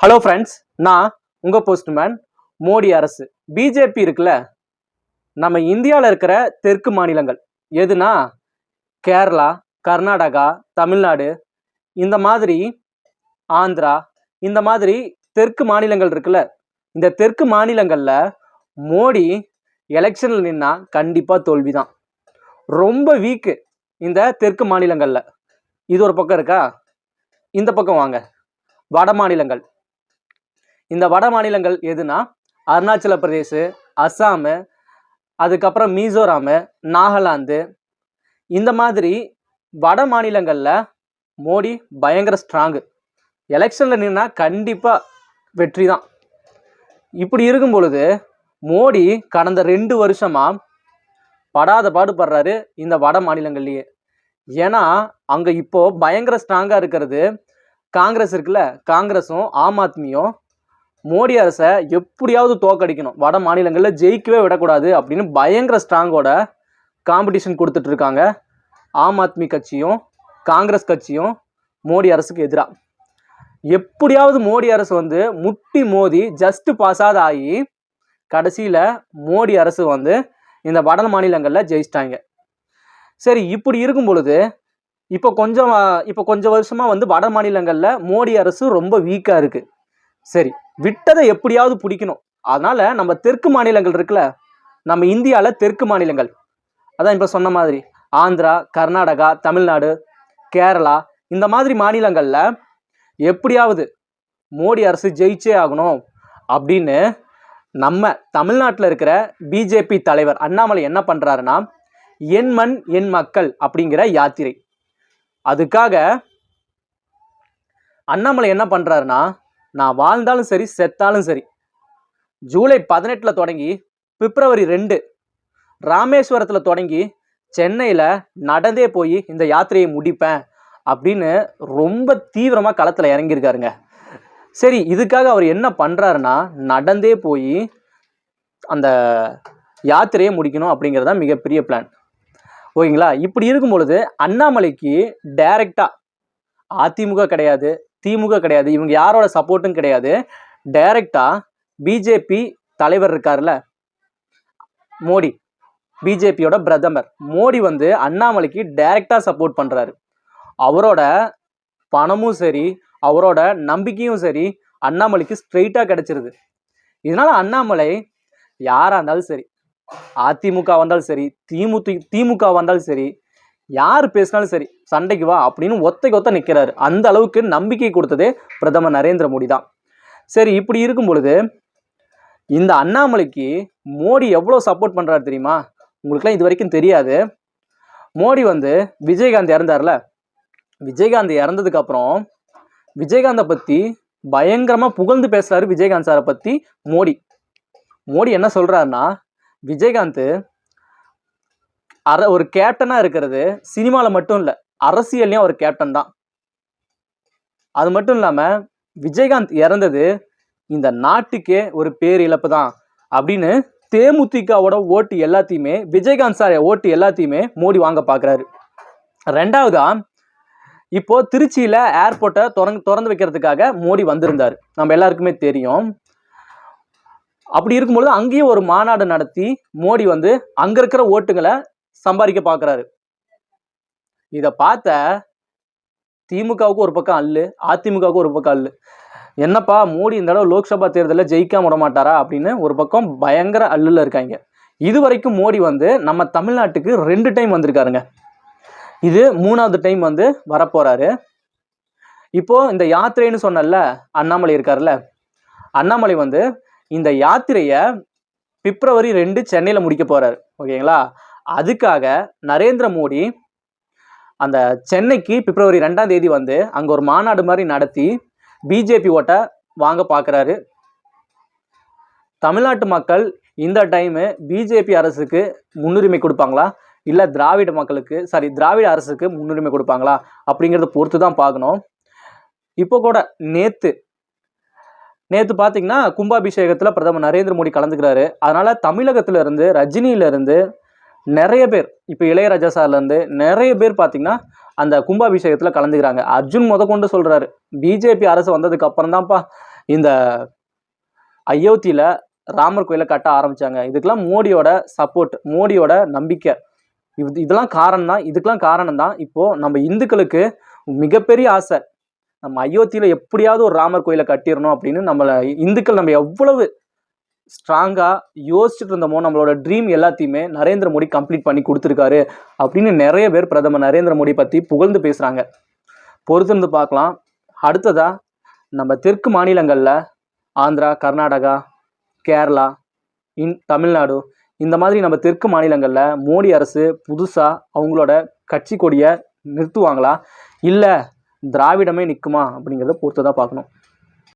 Hello friends, நான் உங்கள் postman. Modi அரசு பிஜேபி இருக்குல்ல, நம்ம இந்தியாவில் இருக்கிற தெற்கு மாநிலங்கள் எதுனா கேரளா, கர்நாடகா, தமிழ்நாடு, இந்த மாதிரி ஆந்திரா, இந்த மாதிரி தெற்கு மாநிலங்கள் இருக்குல்ல, இந்த தெற்கு மாநிலங்களில் மோடி எலெக்ஷனில் நின்னா கண்டிப்பாக தோல்வி தான். ரொம்ப வீக்கு இந்த தெற்கு மாநிலங்களில். இது ஒரு பக்கம் இருக்கா, இந்த பக்கம் வாங்க. வட மாநிலங்கள். இந்த வட மாநிலங்கள் எதுனா அருணாச்சல பிரதேஷ், அஸ்ஸாமு, அதுக்கப்புறம் மிசோராமு, நாகாலாந்து, இந்த மாதிரி வட மாநிலங்களில் மோடி பயங்கர ஸ்ட்ராங்கு. எலெக்ஷனில் நின்னா கண்டிப்பாக வெற்றி தான். இப்படி இருக்கும் பொழுது மோடி கடந்த 2 வருஷமாக படாத பாடுபடுறாரு இந்த வட மாநிலங்கள்லேயே. ஏன்னா அங்கே இப்போது பயங்கர ஸ்ட்ராங்காக இருக்கிறது காங்கிரஸ் இருக்குல்ல, காங்கிரஸும் ஆம் ஆத்மியும் மோடி அரசை எப்படியாவது தோக்கடிக்கணும், வட மாநிலங்களில் ஜெயிக்கவே விடக்கூடாது அப்படின்னு பயங்கர ஸ்ட்ராங்கோட காம்படிஷன் கொடுத்துட்டு இருக்காங்க. ஆம் ஆத்மி கட்சியும் காங்கிரஸ் கட்சியும் மோடி அரசுக்கு எதிராக. எப்படியாவது மோடி அரசு முட்டி மோதி ஜஸ்ட் பாஸாத ஆகி கடைசியில் மோடி அரசு இந்த வட மாநிலங்களில் ஜெயிச்சிட்டாங்க. சரி, இப்படி இருக்கும் பொழுது இப்போ கொஞ்சம் வருஷமாக வட மாநிலங்களில் மோடி அரசு ரொம்ப வீக்காக இருக்குது. சரி, விட்டதை எப்படியாவது பிடிக்கணும். அதனால நம்ம தெற்கு மாநிலங்கள் இருக்குல்ல, நம்ம இந்தியாவில் தெற்கு மாநிலங்கள், அதான் இப்போ சொன்ன மாதிரி ஆந்திரா, கர்நாடகா, தமிழ்நாடு, கேரளா, இந்த மாதிரி மாநிலங்களில் எப்படியாவது மோடி அரசு ஜெயிச்சே ஆகணும் அப்படின்னு நம்ம தமிழ்நாட்டில் இருக்கிற பிஜேபி தலைவர் அண்ணாமலை என்ன பண்ணுறாருன்னா, என் மண் என் மக்கள் அப்படிங்கிற யாத்திரை. அதுக்காக அண்ணாமலை என்ன பண்ணுறாருன்னா, நான் வாழ்ந்தாலும் சரி செத்தாலும் சரி, ஜூலை 18 தொடங்கி பிப்ரவரி 2 ராமேஸ்வரத்தில் தொடங்கி சென்னையில் நடந்தே போய் இந்த யாத்திரையை முடிப்பேன் அப்படின்னு ரொம்ப தீவிரமாக களத்தில் இறங்கியிருக்காருங்க. சரி, இதுக்காக அவர் என்ன பண்ணுறாருன்னா, நடந்தே போய் அந்த யாத்திரையை முடிக்கணும் அப்படிங்கிறதா மிகப்பெரிய பிளான். ஓகேங்களா? இப்படி இருக்கும் பொழுது அண்ணாமலைக்கு டைரக்டாக அதிமுக கிடையாது, திமுக கிடையாது, இவங்க யாரோட சப்போர்ட்டும் கிடையாது. டைரக்டா பிஜேபி தலைவர் இருக்காருல்ல மோடி, பிஜேபியோட பிரதமர் மோடி அண்ணாமலைக்கு டைரக்டா சப்போர்ட் பண்றாரு. அவரோட பணமும் சரி, அவரோட நம்பிக்கையும் சரி அண்ணாமலைக்கு ஸ்ட்ரெயிட்டா கிடைச்சிருது. இதனால அண்ணாமலை யாரா இருந்தாலும் சரி, அதிமுக வந்தாலும் சரி, திமுக வந்தாலும் சரி, யார் பேசினாலும் சரி சண்டைக்கு வா அப்படின்னு ஒத்தைக்கு ஒத்த நிற்கிறாரு. அந்த அளவுக்கு நம்பிக்கை கொடுத்ததே பிரதமர் நரேந்திர மோடி தான். சரி, இப்படி இருக்கும் பொழுது இந்த அண்ணாமலைக்கு மோடி எவ்வளோ சப்போர்ட் பண்ணுறாரு தெரியுமா? உங்களுக்குலாம் இது வரைக்கும் தெரியாது. மோடி விஜயகாந்த் இறந்தார்ல, விஜயகாந்த் இறந்ததுக்கு அப்புறம் விஜயகாந்தை பற்றி பயங்கரமாக புகழ்ந்து பேசுறாரு. விஜயகாந்த் சாரை பற்றி மோடி என்ன சொல்றாருன்னா, விஜயகாந்த் ஒரு கேப்டனா இருக்கிறது சினிமாவில் மட்டும் இல்லை, அரசியல்லையும் ஒரு கேப்டன் தான். அது மட்டும் இல்லாமல் விஜயகாந்த் இறந்தது இந்த நாட்டுக்கே ஒரு பேரிழப்பு தான் அப்படின்னு தேமுதிகவோட ஓட்டு எல்லாத்தையுமே, விஜயகாந்த் சார் ஓட்டு எல்லாத்தையுமே மோடி வாங்க பார்க்குறாரு. ரெண்டாவதா, இப்போ திருச்சியில் ஏர்போர்ட்டை திறந்து வைக்கிறதுக்காக மோடி வந்திருந்தார், நம்ம எல்லாருக்குமே தெரியும். அப்படி இருக்கும்பொழுது அங்கேயும் ஒரு மாநாடு நடத்தி மோடி அங்கே இருக்கிற ஓட்டுங்களை சம்பாதிக்க பார்க்குறாரு. இதை பார்த்த திமுகவுக்கு ஒரு பக்கம் அல்லு, அதிமுகவுக்கு ஒரு பக்கம் அல்லு. என்னப்பா மோடி இந்த தடவை லோக்சபா தேர்தலில் ஜெயிக்காம விட மாட்டாரா அப்படின்னு ஒரு பக்கம் பயங்கர அல்லுல இருக்காங்க. இது வரைக்கும் மோடி நம்ம தமிழ்நாட்டுக்கு 2 டைம் வந்திருக்காருங்க. இது 3வது டைம் வரப்போறாரு. இப்போ இந்த யாத்திரைன்னு சொன்னல, அண்ணாமலை இருக்காருல்ல, அண்ணாமலை இந்த யாத்திரையை பிப்ரவரி 2 சென்னையில் முடிக்க போறாரு. ஓகேங்களா? அதுக்காக நரேந்திர மோடி அந்த சென்னைக்கு பிப்ரவரி 2ஆம் தேதி அங்கே ஒரு மாநாடு மாதிரி நடத்தி பிஜேபி ஓட்டை வாங்க பார்க்குறாரு. தமிழ்நாட்டு மக்கள் இந்த டைமு பிஜேபி அரசுக்கு முன்னுரிமை கொடுப்பாங்களா, இல்லை திராவிட அரசுக்கு முன்னுரிமை கொடுப்பாங்களா அப்படிங்கிறத பொறுத்து தான் பார்க்கணும். இப்போ கூட நேற்று பார்த்தீங்கன்னா கும்பாபிஷேகத்தில் பிரதமர் நரேந்திர மோடி கலந்துக்கிறாரு. அதனால தமிழகத்திலிருந்து ரஜினியிலிருந்து நிறைய பேர், இப்போ இளையராஜா சார்லேருந்து நிறைய பேர் பார்த்தீங்கன்னா அந்த கும்பாபிஷேகத்தில் கலந்துக்கிறாங்க. அர்ஜுன் கொண்டு சொல்கிறாரு, பிஜேபி அரசு வந்ததுக்கு அப்புறம் தான்ப்பா இந்த அயோத்தியில் ராமர் கோயிலை கட்ட ஆரம்பித்தாங்க. இதுக்கெல்லாம் மோடியோட சப்போர்ட், மோடியோட நம்பிக்கை, இதெல்லாம் காரணம் தான். இப்போது நம்ம இந்துக்களுக்கு மிகப்பெரிய ஆசை, நம்ம அயோத்தியில் எப்படியாவது ஒரு ராமர் கோயிலை கட்டிடணும் அப்படின்னு இந்துக்கள் நம்ம எவ்வளவு ஸ்ட்ராங்காக யோசிச்சுட்டு இருந்தோமோ, நம்மளோட ட்ரீம் எல்லாத்தையுமே நரேந்திர மோடி கம்ப்ளீட் பண்ணி கொடுத்துருக்காரு அப்படின்னு நிறைய பேர் பிரதமர் நரேந்திர மோடி பற்றி புகழ்ந்து பேசுகிறாங்க. பொறுத்திருந்து பார்க்கலாம். அடுத்ததாக நம்ம தெற்கு மாநிலங்களில் ஆந்திரா, கர்நாடகா, கேரளா, தமிழ்நாடு, இந்த மாதிரி நம்ம தெற்கு மாநிலங்களில் மோடி அரசு புதுசாக அவங்களோட கட்சி கொடியை நிறுத்துவாங்களா, இல்லை திராவிடமே நிற்குமா அப்படிங்கிறத பொறுத்து தான் பார்க்கணும்.